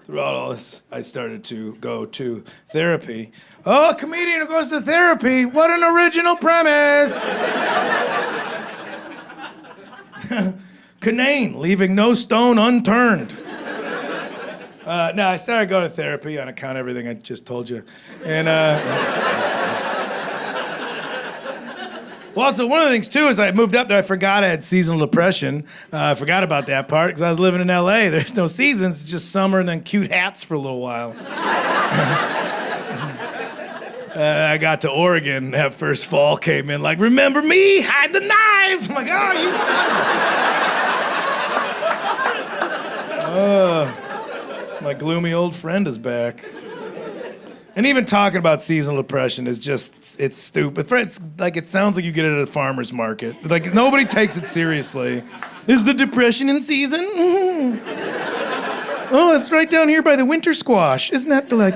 throughout all this, I started to go to therapy. Oh, a comedian who goes to therapy. What an original premise. Kinane, leaving no stone unturned. No, I started going to therapy on account of everything I just told you. And, well, also, one of the things, too, is I moved up there. I forgot I had seasonal depression. I forgot about that part because I was living in L.A. There's no seasons. It's just summer and then cute hats for a little while. I got to Oregon. That first fall came in like, remember me? Hide the knives. I'm like, oh, you son of a... my gloomy old friend is back. And even talking about seasonal depression is just, it's stupid. It's like, it sounds like you get it at a farmer's market. Like, nobody takes it seriously. Is the depression in season? Mm-hmm. Oh, it's right down here by the winter squash. Isn't that like,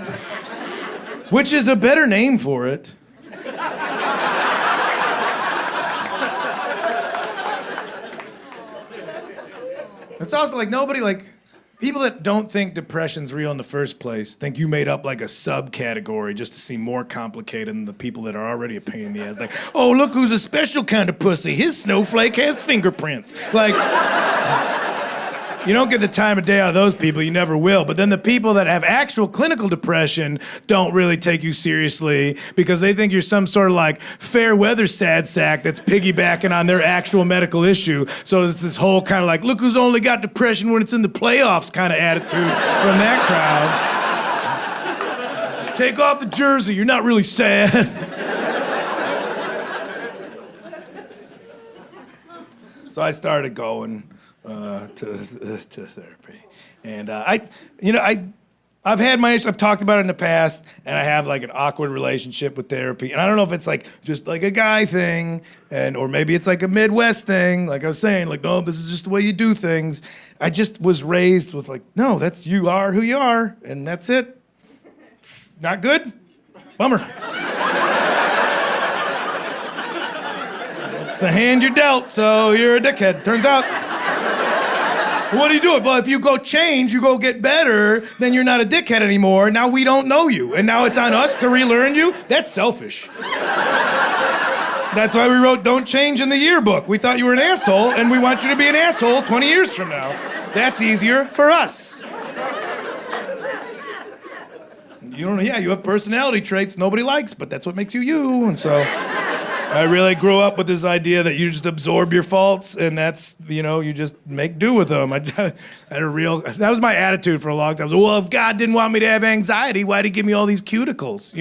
which is a better name for it. It's also like, nobody like, people that don't think depression's real in the first place think you made up like a subcategory just to seem more complicated than the people that are already a pain in the ass. Like, oh, look who's a special kind of pussy. His snowflake has fingerprints. Like, you don't get the time of day out of those people, you never will. But then the people that have actual clinical depression don't really take you seriously because they think you're some sort of like fair weather sad sack that's piggybacking on their actual medical issue. So it's this whole kind of like, look who's only got depression when it's in the playoffs kind of attitude from that crowd. Take off the jersey, you're not really sad. So I started going to therapy, and I've had my issues. I've talked about it in the past, and I have like an awkward relationship with therapy. And I don't know if it's like just like a guy thing, or maybe it's like a Midwest thing. Like I was saying, like, no, this is just the way you do things. I just was raised with like, no, that's you are who you are, and that's it. Not good. Bummer. It's the hand you're dealt, so you're a dickhead. Turns out. What do you do? Well, if you go change, you go get better, then you're not a dickhead anymore. Now we don't know you, and now it's on us to relearn you? That's selfish. That's why we wrote Don't Change in the yearbook. We thought you were an asshole, and we want you to be an asshole 20 years from now. That's easier for us. You have personality traits nobody likes, but that's what makes you you, and so... I really grew up with this idea that you just absorb your faults and that's, you just make do with them. That was my attitude for a long time. I was, well, if God didn't want me to have anxiety, why'd he give me all these cuticles,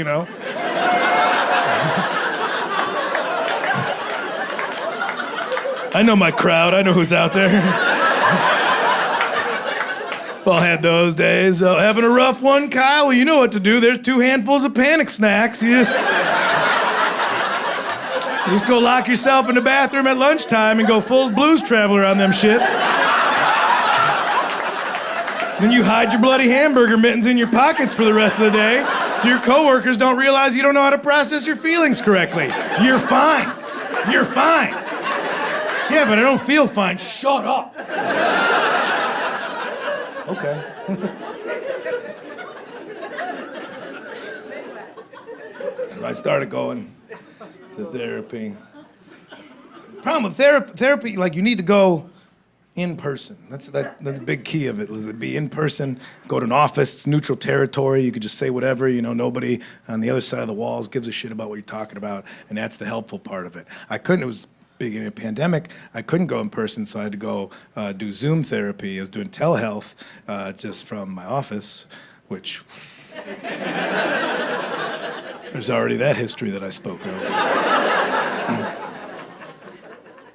I know my crowd. I know who's out there. All had those days. Having a rough one, Kyle? Well, you know what to do. There's 2 handfuls of panic snacks. You just go lock yourself in the bathroom at lunchtime and go full Blues Traveler on them shits. Then you hide your bloody hamburger mittens in your pockets for the rest of the day so your coworkers don't realize you don't know how to process your feelings correctly. You're fine. You're fine. Yeah, but I don't feel fine. Shut up. Okay. So I started going to therapy. Problem with therapy, like you need to go in person. That's the big key of it, is to be in person, go to an office, it's neutral territory, you could just say whatever, nobody on the other side of the walls gives a shit about what you're talking about, and that's the helpful part of it. It was big in a pandemic, I couldn't go in person, so I had to go do Zoom therapy. I was doing telehealth just from my office, which... There's already that history that I spoke of.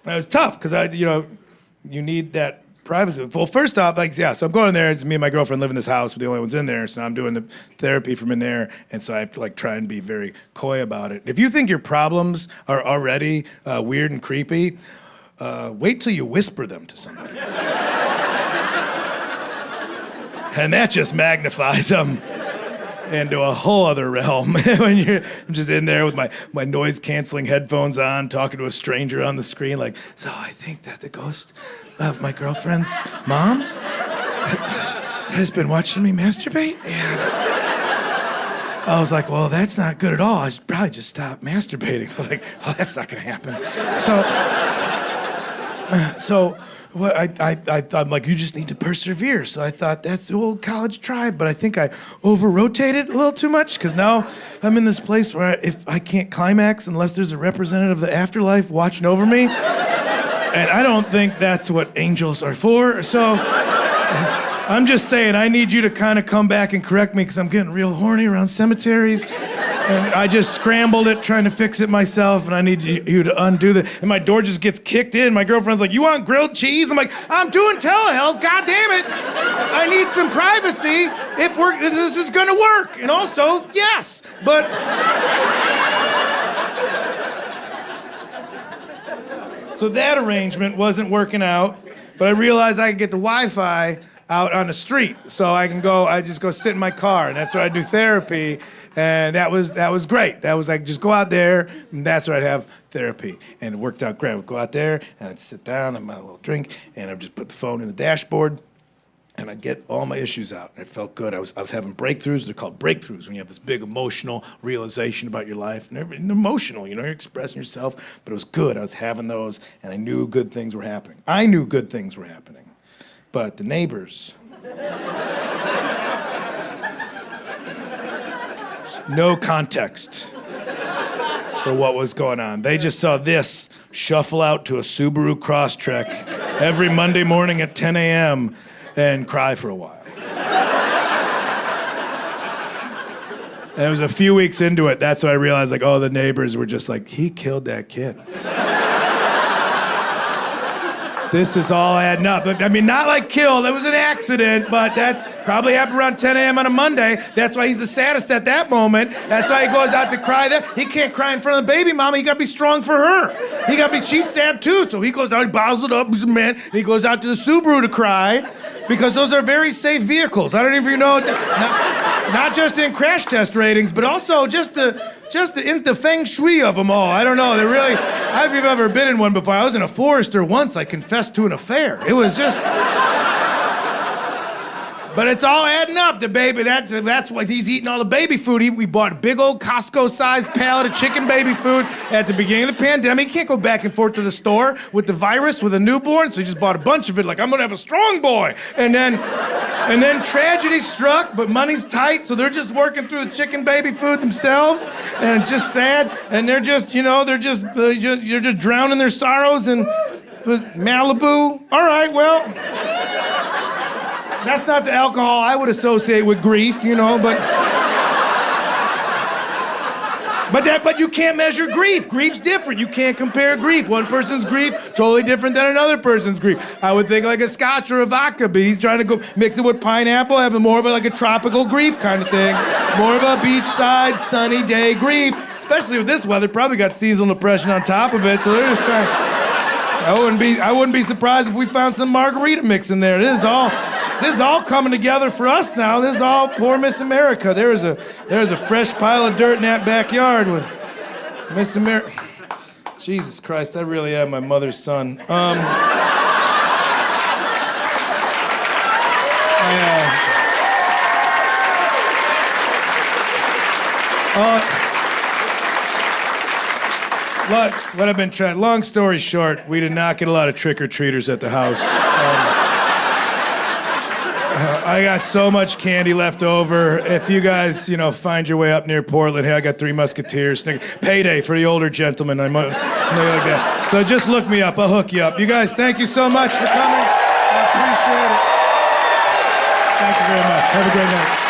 It was tough, because you need that privacy. Well, first off, so I'm going in there, it's me and my girlfriend live in this house, we're the only ones in there, so now I'm doing the therapy from in there, and so I have to try and be very coy about it. If you think your problems are already weird and creepy, wait till you whisper them to somebody. And that just magnifies them into a whole other realm. I'm just in there with my noise-canceling headphones on, talking to a stranger on the screen, so I think that the ghost of my girlfriend's mom has been watching me masturbate, and I was like, well, that's not good at all. I should probably just stop masturbating. I was like, well, that's not gonna happen. So what I thought, I'm like, you just need to persevere. So I thought that's the old college tribe, but I think I over-rotated a little too much, because now I'm in this place where if I can't climax unless there's a representative of the afterlife watching over me. And I don't think that's what angels are for. So I'm just saying, I need you to kind of come back and correct me, because I'm getting real horny around cemeteries. And I just scrambled it trying to fix it myself, and I need you to undo that. And my door just gets kicked in. My girlfriend's like, you want grilled cheese? I'm like, I'm doing telehealth, god damn it. I need some privacy if this is gonna work. And also, yes, but... So that arrangement wasn't working out, but I realized I could get the Wi-Fi out on the street. So I just go sit in my car, and that's where I do therapy. And that was great. That was like, just go out there, and that's where I'd have therapy. And it worked out great. I would go out there, and I'd sit down, and have a little drink, and I'd just put the phone in the dashboard, and I'd get all my issues out. And it felt good. I was having breakthroughs. They're called breakthroughs, when you have this big emotional realization about your life. And emotional, you're expressing yourself, but it was good. I was having those, and I knew good things were happening. I knew good things were happening. But the neighbors... No context for what was going on. They just saw this shuffle out to a Subaru Crosstrek every Monday morning at 10 a.m. and cry for a while. And it was a few weeks into it, that's when I realized, like, oh, the neighbors were just like, he killed that kid. This is all adding up. I mean, not like killed, it was an accident, but that's probably happened around 10 a.m. on a Monday. That's why he's the saddest at that moment. That's why he goes out to cry there. He can't cry in front of the baby mama, he gotta be strong for her. She's sad too, so he goes out, he bottles it up, he's a man, and he goes out to the Subaru to cry, because those are very safe vehicles. I don't even know, not just in crash test ratings, but also just the feng shui of them all. I don't know, they're really, I don't know if you've ever been in one before. I was in a Forester once, I confessed to an affair. It was just... But it's all adding up. The baby, that's why he's eating all the baby food. We bought a big old Costco-sized pallet of chicken baby food at the beginning of the pandemic. He can't go back and forth to the store with the virus, with a newborn, so he just bought a bunch of it, like, I'm gonna have a strong boy. And then tragedy struck, but money's tight, so they're just working through the chicken baby food themselves, and it's just sad. And they're just, you're just drowning their sorrows in Malibu. All right, well... That's not the alcohol I would associate with grief, but you can't measure grief. Grief's different. You can't compare grief. One person's grief, totally different than another person's grief. I would think like a scotch or a vodka, but he's trying to go mix it with pineapple, having more of a tropical grief kind of thing. More of a beachside, sunny day grief. Especially with this weather, probably got seasonal depression on top of it, so they're just trying. I wouldn't be surprised if we found some margarita mix in there. This is all coming together for us now. This is all poor Miss America. There's a fresh pile of dirt in that backyard with Miss America. Jesus Christ, I really am my mother's son. What I've been trying, long story short, we did not get a lot of trick-or-treaters at the house. I got so much candy left over. If you guys, find your way up near Portland, hey, I got Three Musketeers, payday for the older gentlemen. I might, like that. So just look me up. I'll hook you up. You guys, thank you so much for coming. I appreciate it. Thank you very much. Have a great night.